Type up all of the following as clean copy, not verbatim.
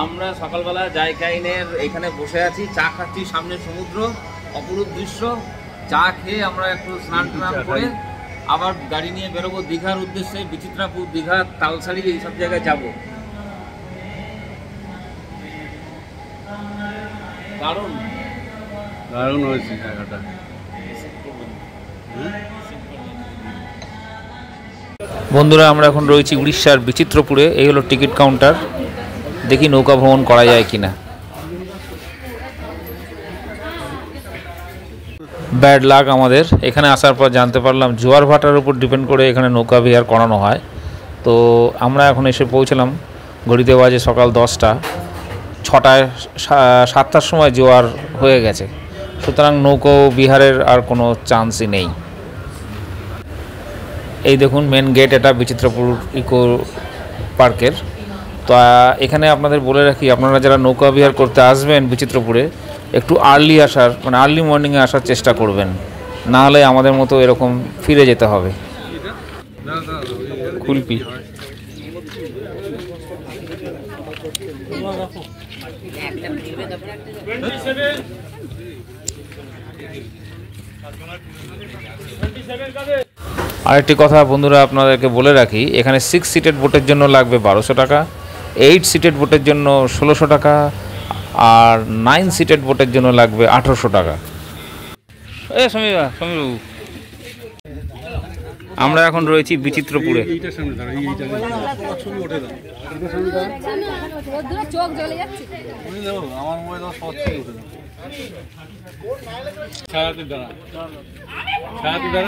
আমরা সকালবেলা জায়কাইনের এখানে বসে আছি, চা খাচ্ছি, সামনে সমুদ্র, অপরূপ দৃশ্য। চা খেয়ে আমরা একটু স্নান টান করে আবার গাড়ি নিয়ে বেরোবো দীঘার উদ্দেশ্যে। বিচিত্রাপুর, দীঘা, তালসারি এইসব জায়গায় যাব। দারুণ হয়েছে জায়গাটা। বন্ধুরা, আমরা এখন রয়েছি উড়িষ্যার বিচিত্রপুরে। এই হলো টিকিট কাউন্টার। দেখি নৌকা ভ্রমণ করা যায় কিনা। ব্যাড লাক আমাদের। এখানে আসার পর জানতে পারলাম জোয়ার ভাটার উপর ডিপেন্ড করে এখানে নৌকা বিহার করানো হয়। তো আমরা এখন এসে পৌঁছলাম, ঘড়িতে বাজে সকাল 10টা। 6টায় 7টার সময় জোয়ার হয়ে গেছে, সুতরাং নৌকো বিহারের আর কোনো চান্সই নেই। এই দেখুন মেন গেট, এটা বিচিত্রপুর ইকো পার্কের। তো এখানে আপনাদের বলে রাখি, আপনারা যারা নৌকা বিহার করতে আসবেন বিচিত্রপুরে, একটু আর্লি আসার, মানে আর্লি মর্নিংয়ে আসার চেষ্টা করবেন, না হলে আমাদের মতো এরকম ফিরে যেতে হবে। কুলপি আরেকটি কথা বন্ধুরা আপনাদেরকে বলে রাখি, এখানে 6 সিটেড বোটের জন্য লাগবে 1200 টাকা, 8 সিটেড বোটের জন্য 1600 টাকা, আর 9 সিটেড বোটের জন্য লাগবে 1800 টাকা। সমীরবাবু, আমরা এখন রয়েছি বিচিত্রপুরে।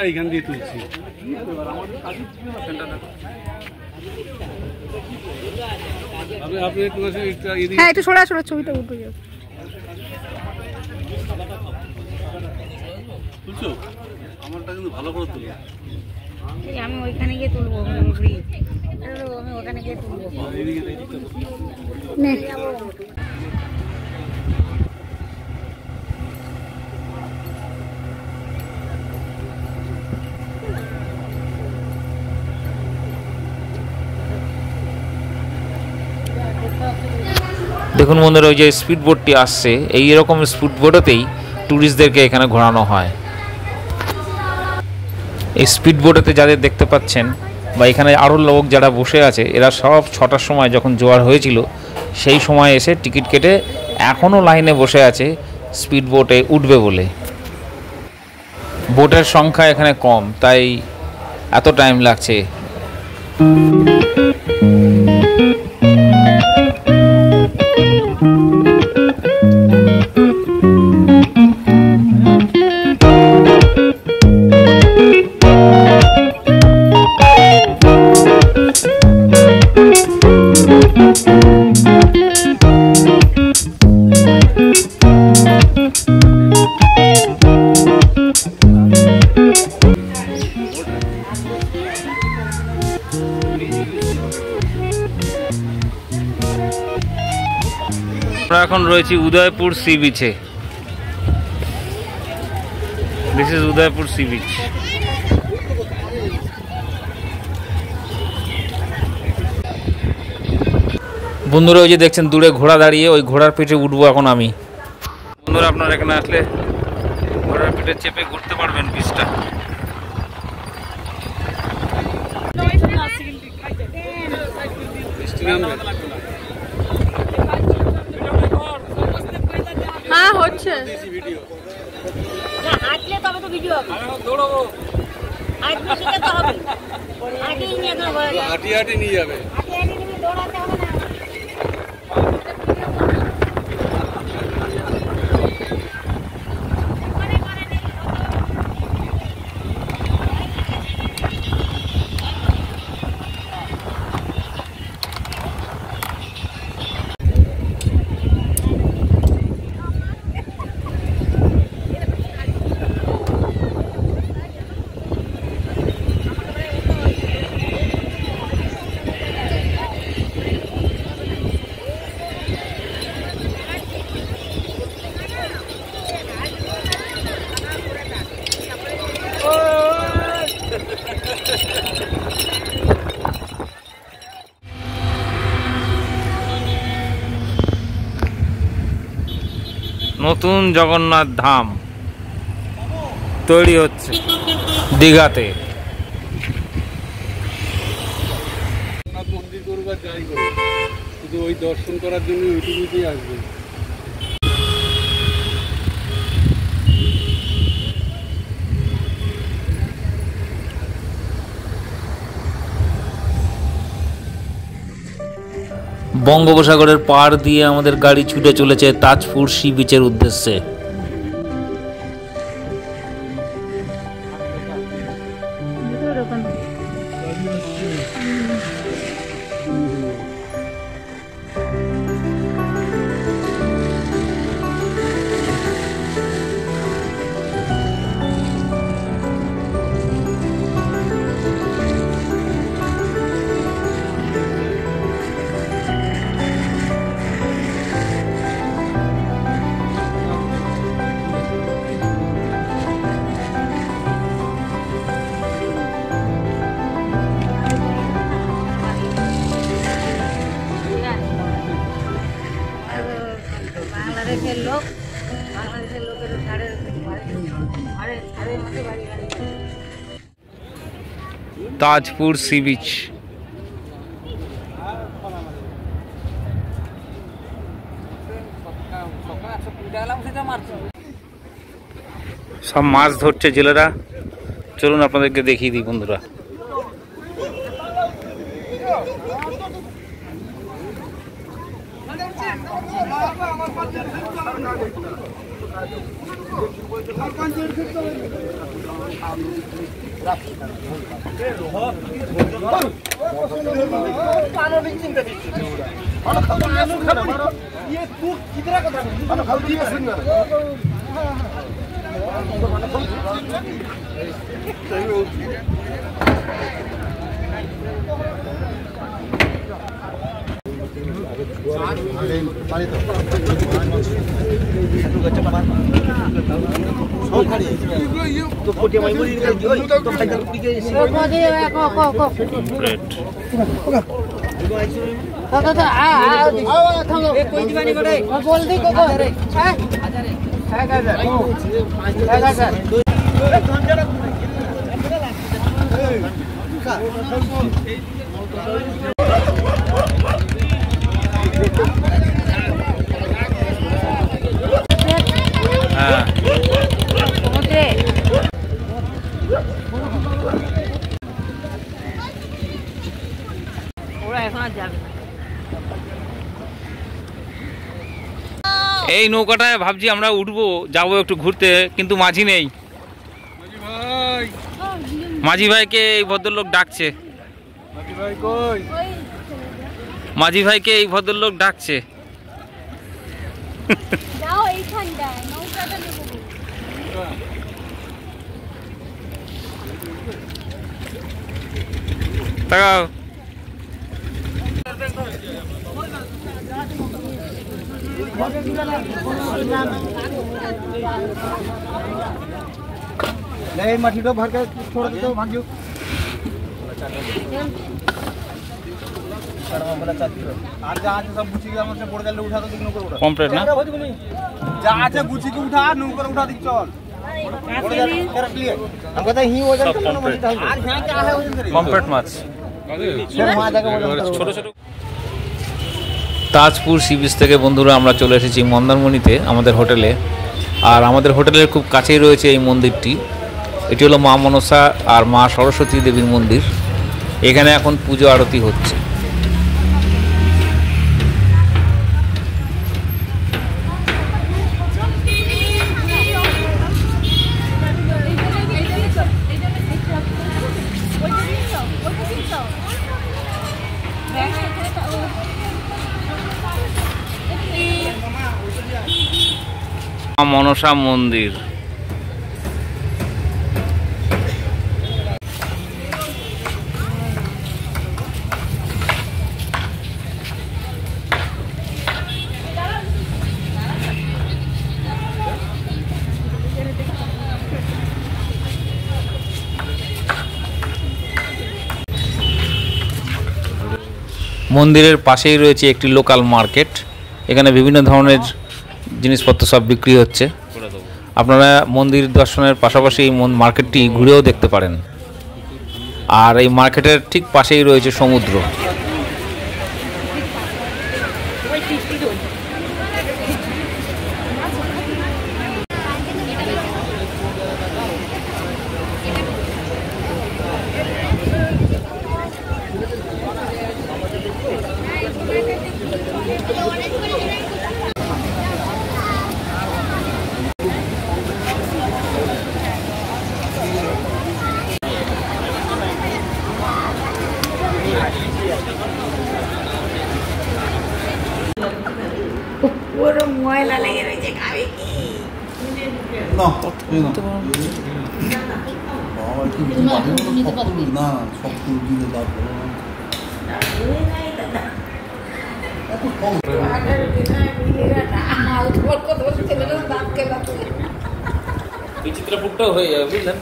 এইখান দিয়ে তুলছি। হ্যাঁ, একটু সরা সরা ছবিটা উঠে যাবে। আমারটা কিন্তু ভালো করে তুলি। আমি ওইখানে গিয়ে তুলবো, আমি ওখানে গিয়ে তুলবো। দেখুন বন্ধুরা, ওই যে স্পিড বোটটি আসছে, এইরকম স্পিড বোটেতেই ট্যুরিস্টদেরকে এখানে ঘোরানো হয়। এই স্পিড বোটেতে যাদের দেখতে পাচ্ছেন বা এখানে আরও লোক যারা বসে আছে, এরা সব 6টার সময় যখন জোয়ার হয়েছিল সেই সময় এসে টিকিট কেটে এখনও লাইনে বসে আছে স্পিড বোটে উঠবে বলে। বোটের সংখ্যা এখানে কম, তাই এত টাইম লাগছে। আমরা এখন রয়েছি উদয়পুর সি বিচে। This is Udaipur sea beach. বন্ধুরা, ওই যে দেখছেন দূরে ঘোড়া দাঁড়িয়ে, ওই ঘোড়ার পিঠে উঠবো এখন আমি। বন্ধুরা, আপনারা এখানে আসলে ঘোড়ার পিঠে চেপে ঘুরতে পারবেন বিচটা। হ্যাঁ, হচ্ছে। হাঁটলে তবে তো ভিডিও হবে। দৌড়াবো, হাঁটলে শিখতে হবে। হাঁটি নিয়ে যাবে, হাঁটি নিয়ে যাবে, হাঁটি নিয়ে দৌড়াতে হবে না। নতুন জগন্নাথ ধাম তৈরি হচ্ছে দীঘাতে। মন্দির করবার যাই করে শুধু ওই দর্শন করার জন্য ইউটিউবেই আসবে। বঙ্গোপসাগরের পাড় দিয়ে আমাদের গাড়ি ছুটে চলেছে তাজপুর সি বিচের উদ্দেশ্যে। বাংলাদেশের লোক, বাংলাদেশের লোকের ধারে ধারে মধ্যে বাড়ি বাড়ি। Tajpur sea beach. সব মাছ ধরছে জেলেরা। চলুন আপনাদেরকে দেখিয়ে দিই বন্ধুরা। এই নৌকাটায় ভাবছি আমরা উঠবো, যাবো একটু ঘুরতে, কিন্তু মাঝি নেই। মাঝি ভাইকে এই ভদ্রলোক ডাকছে। মাঝি ভাইকে এই ভদ্রলোক ডাকছে। তাকাও। नहीं मठीडो भर के छोड़ दो भाग्यो आज जहाँ से सब गुची के हमसे बोर्ड कर उठा दो दिखनो कर उठा कम्प्लीट ना जहाँ से गुची के उठा नूकर उठा दिख चल कर लिए हम कहते ही वजन आज यहाँ क्या है वजन करे कम्प्लीट माछ वहाँ जाके वजन ছোট ছোট। তাজপুর সি বিচ থেকে বন্ধুরা আমরা চলে এসেছি মন্দারমণিতে আমাদের হোটেলে। আর আমাদের হোটেলের খুব কাছেই রয়েছে এই মন্দিরটি। এটি হলো মা মনসা আর মা সরস্বতী দেবীর মন্দির। এখানে এখন পুজো আরতি হচ্ছে। মা মনসা মন্দির। মন্দিরের পাশেই রয়েছে একটি লোকাল মার্কেট। এখানে বিভিন্ন ধরনের জিনিসপত্র সব বিক্রি হচ্ছে। আপনারা মন্দির দর্শনের পাশাপাশি এই মার্কেটটি ঘুরেও দেখতে পারেন। আর এই মার্কেটের ঠিক পাশেই রয়েছে সমুদ্র। পুরো ময়লা লেগে রয়েছে, খাবে কি? না না সব ফুল দিলে তারপরে বিচিত্রপুরটাও হয়ে যাবে, বুঝলেন?